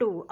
2।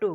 2।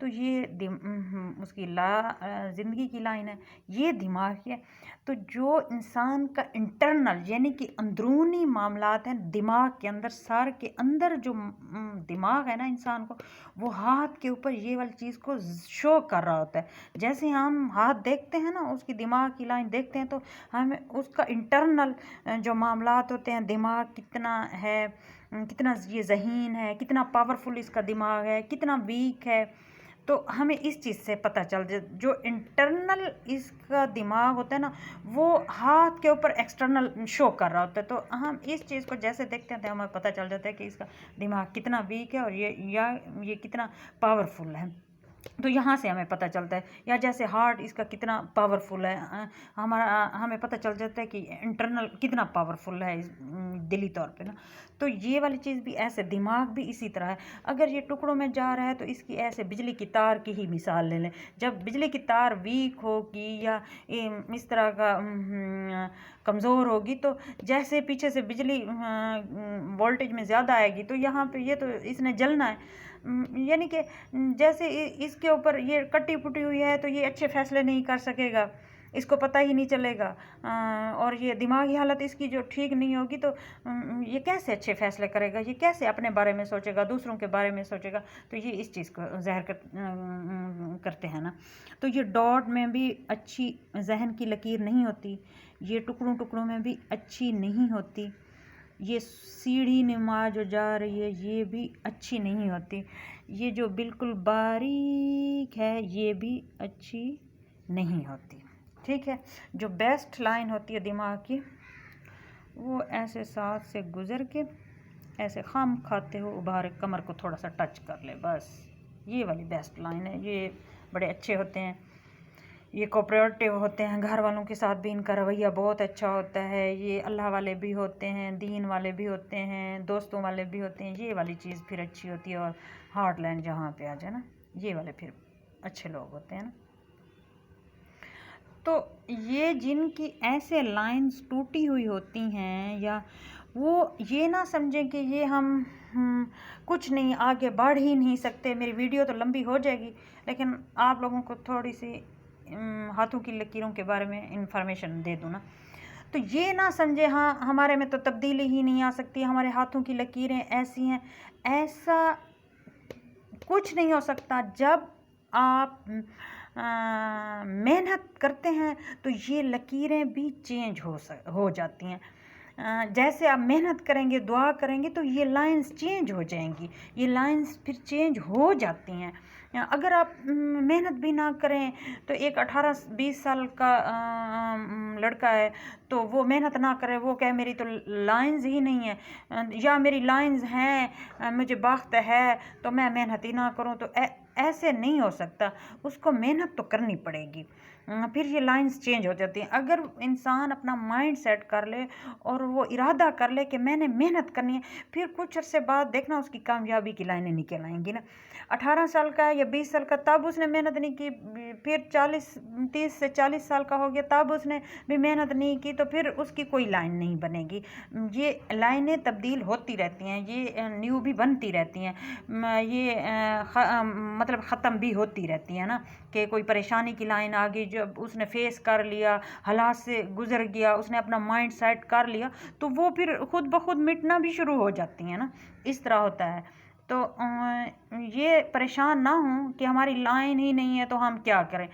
تو یہ اس کی زندگی کی لائن ہے، یہ دماغ ہے۔ تو جو انسان کا انٹرنل یعنی کہ اندرونی معاملات ہیں دماغ کے اندر، سر کے اندر جو دماغ ہے نا انسان کو، وہ ہاتھ کے اوپر یہ والی چیز کو شو کر رہا ہوتا ہے۔ جیسے ہم ہاتھ دیکھتے ہیں نا، اس کی دماغ کی لائن دیکھتے ہیں، تو ہمیں اس کا انٹرنل جو معاملات ہوتے ہیں، دماغ کتنا ہے، کتنا یہ ذہین ہے، کتنا پاورفل اس کا دماغ ہے، کتنا ویک ہے، تو ہمیں اس چیز سے پتہ چل جائے۔ جو انٹرنل اس کا دماغ ہوتا ہے نا، وہ ہاتھ کے اوپر ایکسٹرنل شو کر رہا ہوتا ہے، تو ہم اس چیز کو جیسے دیکھتے ہیں تو ہمیں پتہ چل جاتا ہے کہ اس کا دماغ کتنا ویک ہے اور یہ کتنا پاورفل ہے۔ تو یہاں سے ہمیں پتہ چلتا ہے، یا جیسے ہارٹ اس کا کتنا پاورفل ہے، ہمیں پتہ چل جاتا ہے کہ انٹرنل کتنا پاورفل ہے دلی طور پہ نا۔ تو یہ والی چیز بھی ایسے، دماغ بھی اسی طرح ہے۔ اگر یہ ٹکڑوں میں جا رہا ہے تو اس کی ایسے بجلی کی تار کی ہی مثال لے لیں۔ جب بجلی کی تار ویک ہوگی یا اس طرح کا کمزور ہوگی، تو جیسے پیچھے سے بجلی وولٹیج میں زیادہ آئے گی تو یہاں پہ یہ تو اس نے جلنا ہے، یعنی کہ جیسے اس کے اوپر یہ کٹی پٹی ہوئی ہے تو یہ اچھے فیصلے نہیں کر سکے گا، اس کو پتہ ہی نہیں چلے گا، اور یہ دماغی حالت اس کی جو ٹھیک نہیں ہوگی تو یہ کیسے اچھے فیصلے کرے گا، یہ کیسے اپنے بارے میں سوچے گا، دوسروں کے بارے میں سوچے گا، تو یہ اس چیز کو ظاہر کرتے ہیں نا۔ تو یہ ڈاٹ میں بھی اچھی ذہن کی لکیر نہیں ہوتی، یہ ٹکڑوں ٹکڑوں میں بھی اچھی نہیں ہوتی، یہ سیڑھی نما جو جا رہی ہے یہ بھی اچھی نہیں ہوتی، یہ جو بالکل باریک ہے یہ بھی اچھی نہیں ہوتی، ٹھیک ہے۔ جو بیسٹ لائن ہوتی ہے دماغ کی، وہ ایسے ساتھ سے گزر کے ایسے خام کھاتے ہو ابھارے کمر کو تھوڑا سا ٹچ کر لے، بس یہ والی بیسٹ لائن ہے۔ یہ بڑے اچھے ہوتے ہیں، یہ کوپریٹیو ہوتے ہیں، گھر والوں کے ساتھ بھی ان کا رویہ بہت اچھا ہوتا ہے، یہ اللہ والے بھی ہوتے ہیں، دین والے بھی ہوتے ہیں، دوستوں والے بھی ہوتے ہیں، یہ والی چیز پھر اچھی ہوتی ہے۔ اور ہارٹ لائن جہاں پہ آ جائے نا، یہ والے پھر اچھے لوگ ہوتے ہیں نا۔ تو یہ جن کی ایسے لائنز ٹوٹی ہوئی ہوتی ہیں، یا وہ یہ نہ سمجھیں کہ یہ ہم کچھ نہیں، آگے بڑھ ہی نہیں سکتے۔ میری ویڈیو تو لمبی ہو جائے گی، لیکن آپ لوگوں کو تھوڑی سی ہاتھوں کی لکیروں کے بارے میں انفارمیشن دے دوں نا۔ تو یہ نہ سمجھے ہاں ہمارے میں تو تبدیلی ہی نہیں آ سکتی، ہمارے ہاتھوں کی لکیریں ایسی ہیں، ایسا کچھ نہیں ہو سکتا۔ جب آپ محنت کرتے ہیں تو یہ لکیریں بھی چینج ہو جاتی ہیں۔ جیسے آپ محنت کریں گے، دعا کریں گے، تو یہ لائنز چینج ہو جائیں گی، یہ لائنز پھر چینج ہو جاتی ہیں۔ اگر آپ محنت بھی نہ کریں تو ایک 18-20 سال کا لڑکا ہے تو وہ محنت نہ کرے، وہ کہے میری تو لائنز ہی نہیں ہے، یا میری لائنز ہیں، مجھے بخت ہے تو میں محنت ہی نہ کروں، تو ایسے نہیں ہو سکتا، اس کو محنت تو کرنی پڑے گی، پھر یہ لائنز چینج ہو جاتی ہیں۔ اگر انسان اپنا مائنڈ سیٹ کر لے اور وہ ارادہ کر لے کہ میں نے محنت کرنی ہے، پھر کچھ عرصے بعد دیکھنا اس کی کامیابی کی لائنیں نکل آئیں گی نا۔ 18 سال کا ہے یا 20 سال کا، تب اس نے محنت نہیں کی، پھر 30 سے 40 سال کا ہو گیا، تب اس نے بھی محنت نہیں کی، تو پھر اس کی کوئی لائن نہیں بنے گی۔ یہ لائنیں تبدیل ہوتی رہتی ہیں، یہ نیو بھی بنتی رہتی ہیں، یہ مطلب ختم بھی ہوتی رہتی ہیں نا، کہ کوئی پریشانی کی لائن آ گئی، جب اس نے فیس کر لیا، حالات سے گزر گیا، اس نے اپنا مائنڈ سیٹ کر لیا، تو وہ پھر خود بخود مٹنا بھی شروع ہو جاتی ہیں نا، اس طرح ہوتا ہے۔ تو یہ پریشان نہ ہوں کہ ہماری لائن ہی نہیں ہے تو ہم کیا کریں۔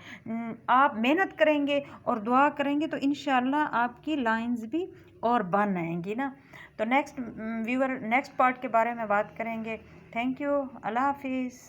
آپ محنت کریں گے اور دعا کریں گے تو انشاءاللہ آپ کی لائنز بھی اور بن آئیں گی نا۔ تو نیکسٹ پارٹ کے بارے میں بات کریں گے۔ تھینک یو، اللہ حافظ۔